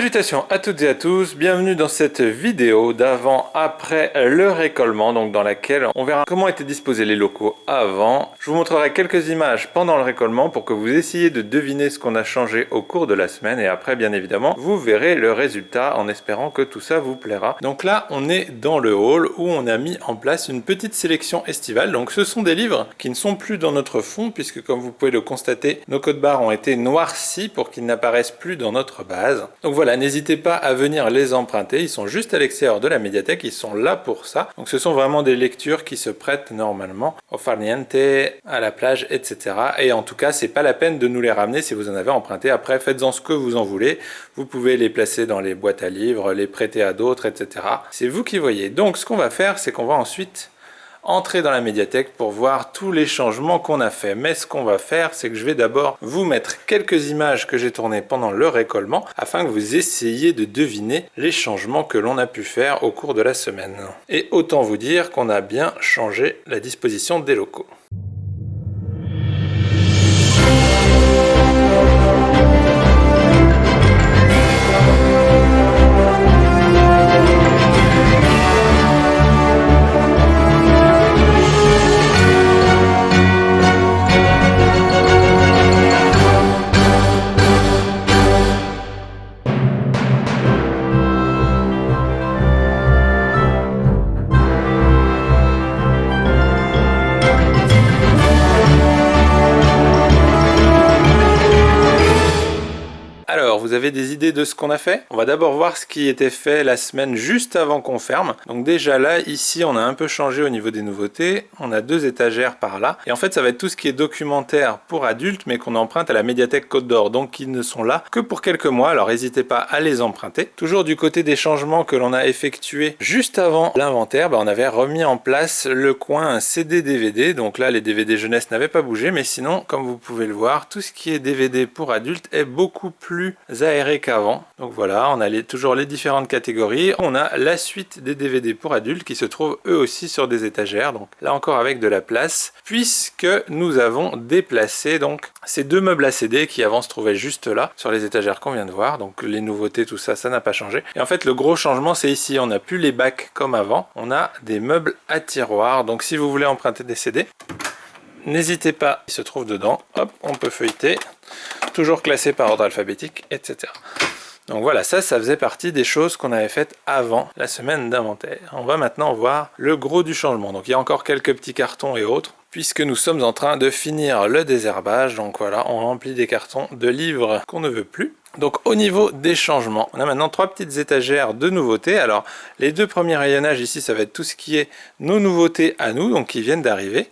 Salutations à toutes et à tous, bienvenue dans cette vidéo d'avant-après le récolement, donc dans laquelle on verra comment étaient disposés les locaux avant. Je vous montrerai quelques images pendant le récolement pour que vous essayiez de deviner ce qu'on a changé au cours de la semaine et après bien évidemment vous verrez le résultat en espérant que tout ça vous plaira. Donc là on est dans le hall où on a mis en place une petite sélection estivale, donc ce sont des livres qui ne sont plus dans notre fond puisque comme vous pouvez le constater, nos codes barres ont été noircis pour qu'ils n'apparaissent plus dans notre base. Donc voilà, n'hésitez pas à venir les emprunter, ils sont juste à l'extérieur de la médiathèque, ils sont là pour ça. Donc ce sont vraiment des lectures qui se prêtent normalement au far niente, à la plage, etc. Et en tout cas, c'est pas la peine de nous les ramener si vous en avez emprunté. Après, faites-en ce que vous en voulez. Vous pouvez les placer dans les boîtes à livres, les prêter à d'autres, etc. C'est vous qui voyez. Donc ce qu'on va faire, c'est qu'on va ensuite entrer dans la médiathèque pour voir tous les changements qu'on a fait. Mais ce qu'on va faire, c'est que je vais d'abord vous mettre quelques images que j'ai tournées pendant le récolement afin que vous essayiez de deviner les changements que l'on a pu faire au cours de la semaine. Et autant vous dire qu'on a bien changé la disposition des locaux. Alors, vous avez des idées de ce qu'on a fait? On va d'abord voir ce qui était fait la semaine juste avant qu'on ferme. Donc déjà là, ici, on a un peu changé au niveau des nouveautés. On a deux étagères par là. Et en fait, ça va être tout ce qui est documentaire pour adultes, mais qu'on emprunte à la médiathèque Côte d'Or. Donc, ils ne sont là que pour quelques mois. Alors, n'hésitez pas à les emprunter. Toujours du côté des changements que l'on a effectués juste avant l'inventaire, on avait remis en place le coin CD-DVD. Donc là, les DVD jeunesse n'avaient pas bougé. Mais sinon, comme vous pouvez le voir, tout ce qui est DVD pour adultes est beaucoup plus aéré qu'avant. Donc voilà, on a toujours les différentes catégories. On a la suite des DVD pour adultes qui se trouvent eux aussi sur des étagères. Donc là encore avec de la place, puisque nous avons déplacé donc ces deux meubles à CD qui avant se trouvaient juste là sur les étagères qu'on vient de voir. Donc les nouveautés, tout ça, ça n'a pas changé. Et en fait, le gros changement, c'est ici. On n'a plus les bacs comme avant. On a des meubles à tiroirs. Donc si vous voulez emprunter des CD, n'hésitez pas, il se trouve dedans. Hop, on peut feuilleter. Toujours classé par ordre alphabétique, etc. Donc voilà, ça faisait partie des choses qu'on avait faites avant la semaine d'inventaire. On va maintenant voir le gros du changement. Donc il y a encore quelques petits cartons et autres, puisque nous sommes en train de finir le désherbage. Donc voilà, on remplit des cartons de livres qu'on ne veut plus. Donc au niveau des changements, on a maintenant trois petites étagères de nouveautés. Alors les deux premiers rayonnages ici, ça va être tout ce qui est nos nouveautés à nous, donc qui viennent d'arriver.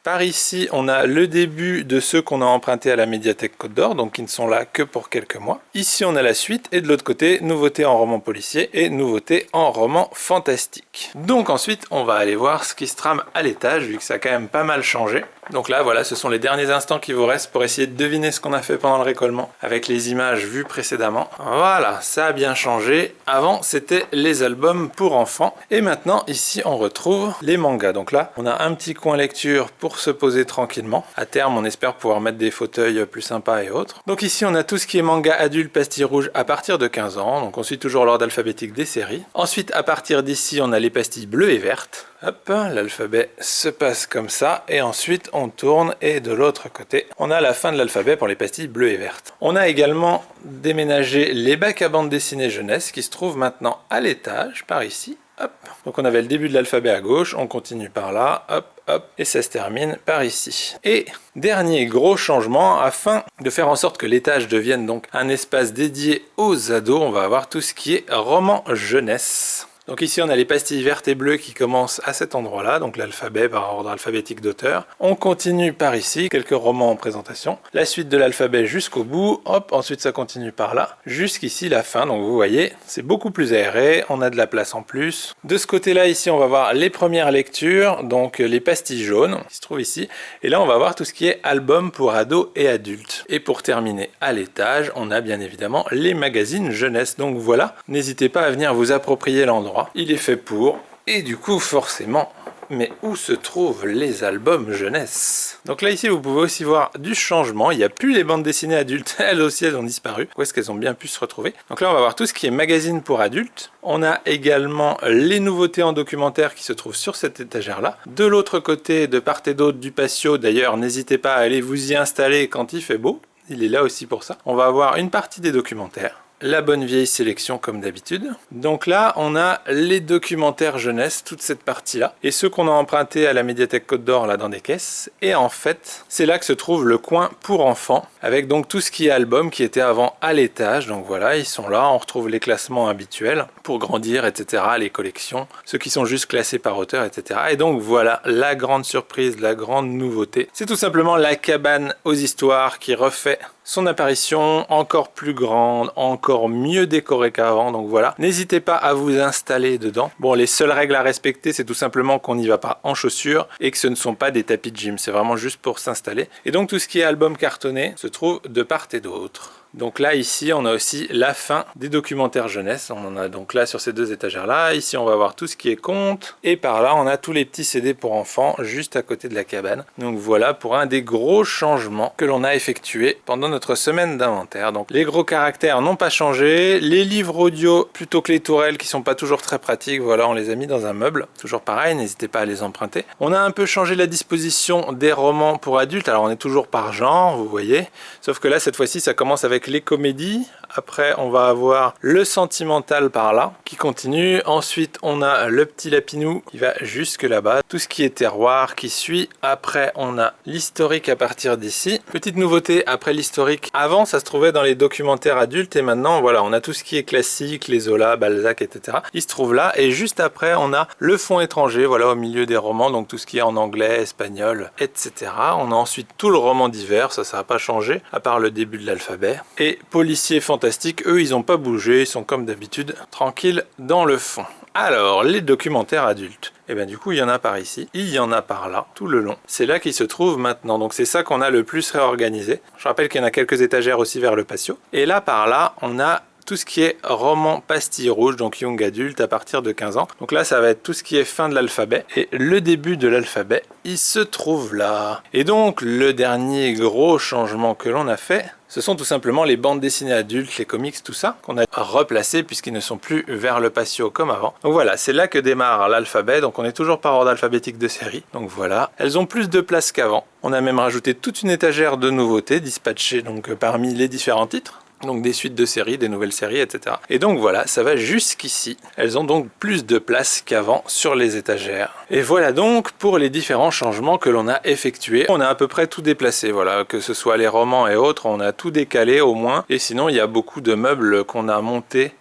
Par ici, on a le début de ceux qu'on a empruntés à la médiathèque Côte d'Or, donc qui ne sont là que pour quelques mois. Ici, on a la suite, et de l'autre côté, nouveautés en roman policier et nouveautés en roman fantastique. Donc ensuite, on va aller voir ce qui se trame à l'étage, vu que ça a quand même pas mal changé. Donc là, voilà, ce sont les derniers instants qui vous restent pour essayer de deviner ce qu'on a fait pendant le récolement avec les images vues précédemment. Voilà, ça a bien changé. Avant, c'était les albums pour enfants. Et maintenant, ici, on retrouve les mangas. Donc là, on a un petit coin lecture pour se poser tranquillement. À terme, on espère pouvoir mettre des fauteuils plus sympas et autres. Donc ici, on a tout ce qui est manga adulte pastilles rouges à partir de 15 ans. Donc on suit toujours l'ordre alphabétique des séries. Ensuite, à partir d'ici, on a les pastilles bleues et vertes. Hop, l'alphabet se passe comme ça et ensuite on tourne et de l'autre côté on a la fin de l'alphabet pour les pastilles bleues et vertes. On a également déménagé les bacs à bande dessinée jeunesse qui se trouvent maintenant à l'étage par ici. Hop. Donc on avait le début de l'alphabet à gauche, on continue par là, hop, hop, et ça se termine par ici. Et dernier gros changement, afin de faire en sorte que l'étage devienne donc un espace dédié aux ados, on va avoir tout ce qui est roman jeunesse. Donc ici on a les pastilles vertes et bleues qui commencent à cet endroit-là, donc l'alphabet par ordre alphabétique d'auteur. On continue par ici, quelques romans en présentation. La suite de l'alphabet jusqu'au bout, hop, ensuite ça continue par là, jusqu'ici la fin. Donc vous voyez, c'est beaucoup plus aéré, on a de la place en plus. De ce côté-là, ici on va voir les premières lectures, donc les pastilles jaunes qui se trouvent ici. Et là on va voir tout ce qui est album pour ados et adultes. Et pour terminer à l'étage, on a bien évidemment les magazines jeunesse. Donc voilà, n'hésitez pas à venir vous approprier l'endroit. Il est fait pour, et du coup forcément mais où se trouvent les albums jeunesse? Donc là ici vous pouvez aussi voir du changement, il n'y a plus les bandes dessinées adultes, elles aussi elles ont disparu. Où est-ce qu'elles ont bien pu se retrouver? Donc là on va voir tout ce qui est magazine pour adultes. On a également les nouveautés en documentaire qui se trouvent sur cette étagère là. De l'autre côté, de part et d'autre du patio, d'ailleurs n'hésitez pas à aller vous y installer quand il fait beau. Il est là aussi pour ça. On va avoir une partie des documentaires. La bonne vieille sélection comme d'habitude. Donc là, on a les documentaires jeunesse, toute cette partie-là. Et ceux qu'on a empruntés à la médiathèque Côte d'Or, là, dans des caisses. Et en fait, c'est là que se trouve le coin pour enfants, avec donc tout ce qui est album qui était avant à l'étage. Donc voilà, ils sont là, on retrouve les classements habituels pour grandir, etc. Les collections, ceux qui sont juste classés par auteur, etc. Et donc voilà, la grande surprise, la grande nouveauté. C'est tout simplement la cabane aux histoires qui refait son apparition encore plus grande, encore mieux décorée qu'avant, donc voilà. N'hésitez pas à vous installer dedans. Bon, les seules règles à respecter, c'est tout simplement qu'on n'y va pas en chaussures et que ce ne sont pas des tapis de gym, c'est vraiment juste pour s'installer. Et donc tout ce qui est album cartonné se trouve de part et d'autre. Donc là, ici, on a aussi la fin des documentaires jeunesse. On en a donc là sur ces deux étagères-là. Ici, on va voir tout ce qui est conte. Et par là, on a tous les petits CD pour enfants juste à côté de la cabane. Donc voilà pour un des gros changements que l'on a effectué pendant notre semaine d'inventaire. Donc les gros caractères n'ont pas changé. Les livres audio, plutôt que les tourelles qui sont pas toujours très pratiques, voilà, on les a mis dans un meuble. Toujours pareil, n'hésitez pas à les emprunter. On a un peu changé la disposition des romans pour adultes. Alors on est toujours par genre, vous voyez. Sauf que là, cette fois-ci, ça commence avec les comédies. Après, on va avoir le sentimental par là, qui continue. Ensuite, on a le petit lapinou qui va jusque là-bas. Tout ce qui est terroir qui suit. Après, on a l'historique à partir d'ici. Petite nouveauté après l'historique. Avant, ça se trouvait dans les documentaires adultes. Et maintenant, voilà, on a tout ce qui est classique, les Zola, Balzac, etc. Il se trouve là. Et juste après, on a le fond étranger, voilà, au milieu des romans. Donc tout ce qui est en anglais, espagnol, etc. On a ensuite tout le roman d'hiver. Ça n'a pas changé, à part le début de l'alphabet. Et policiers fantastiques, eux, ils n'ont pas bougé, ils sont comme d'habitude tranquilles dans le fond. Alors, les documentaires adultes. Et bien du coup, il y en a par ici, il y en a par là, tout le long. C'est là qu'ils se trouvent maintenant, donc c'est ça qu'on a le plus réorganisé. Je rappelle qu'il y en a quelques étagères aussi vers le patio. Et là, par là, on a tout ce qui est roman pastille rouge, donc young adulte à partir de 15 ans. Donc là, ça va être tout ce qui est fin de l'alphabet. Et le début de l'alphabet, il se trouve là. Et donc, le dernier gros changement que l'on a fait, ce sont tout simplement les bandes dessinées adultes, les comics, tout ça, qu'on a replacé puisqu'ils ne sont plus vers le patio comme avant. Donc voilà, c'est là que démarre l'alphabet, donc on est toujours par ordre alphabétique de série. Donc voilà, elles ont plus de place qu'avant. On a même rajouté toute une étagère de nouveautés dispatchées donc parmi les différents titres. Donc des suites de séries, des nouvelles séries, etc. Et donc voilà, ça va jusqu'ici. Elles ont donc plus de place qu'avant sur les étagères. Et voilà donc pour les différents changements que l'on a effectués. On a à peu près tout déplacé, voilà, que ce soit les romans et autres, on a tout décalé au moins. Et sinon, il y a beaucoup de meubles qu'on a montés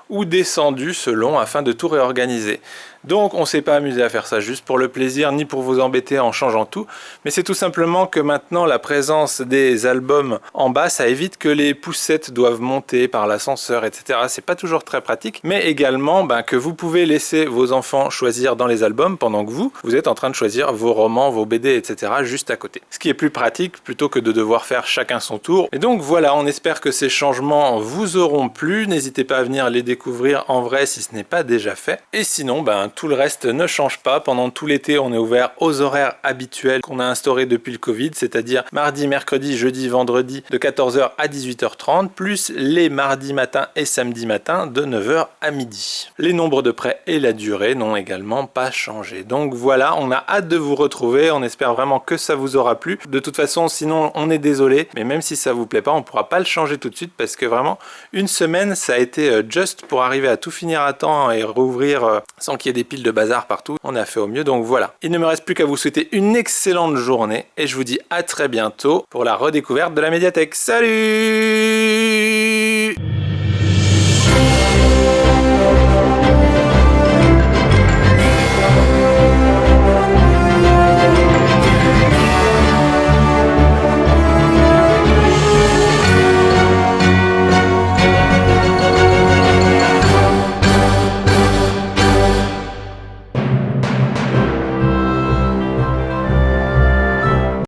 ou descendus selon, afin de tout réorganiser. Donc on ne s'est pas amusé à faire ça juste pour le plaisir ni pour vous embêter en changeant tout, mais c'est tout simplement que maintenant la présence des albums en bas, ça évite que les poussettes doivent monter par l'ascenseur, etc. C'est pas toujours très pratique, mais également que vous pouvez laisser vos enfants choisir dans les albums pendant que vous êtes en train de choisir vos romans, vos BD, etc. juste à côté. Ce qui est plus pratique plutôt que de devoir faire chacun son tour. Et donc voilà, on espère que ces changements vous auront plu. N'hésitez pas à venir les découvrir en vrai si ce n'est pas déjà fait. Et sinon, tout le reste ne change pas. Pendant tout l'été, on est ouvert aux horaires habituels qu'on a instaurés depuis le Covid, c'est-à-dire mardi, mercredi, jeudi, vendredi de 14h à 18h30, plus les mardis matin et samedi matin de 9h à midi. Les nombres de prêts et la durée n'ont également pas changé. Donc voilà, on a hâte de vous retrouver. On espère vraiment que ça vous aura plu. De toute façon, sinon, on est désolé, mais même si ça vous plaît pas, on pourra pas le changer tout de suite parce que vraiment, une semaine, ça a été juste pour arriver à tout finir à temps et rouvrir sans qu'il y ait des piles de bazar partout. On a fait au mieux, donc voilà. Il ne me reste plus qu'à vous souhaiter une excellente journée et je vous dis à très bientôt pour la redécouverte de la médiathèque. Salut!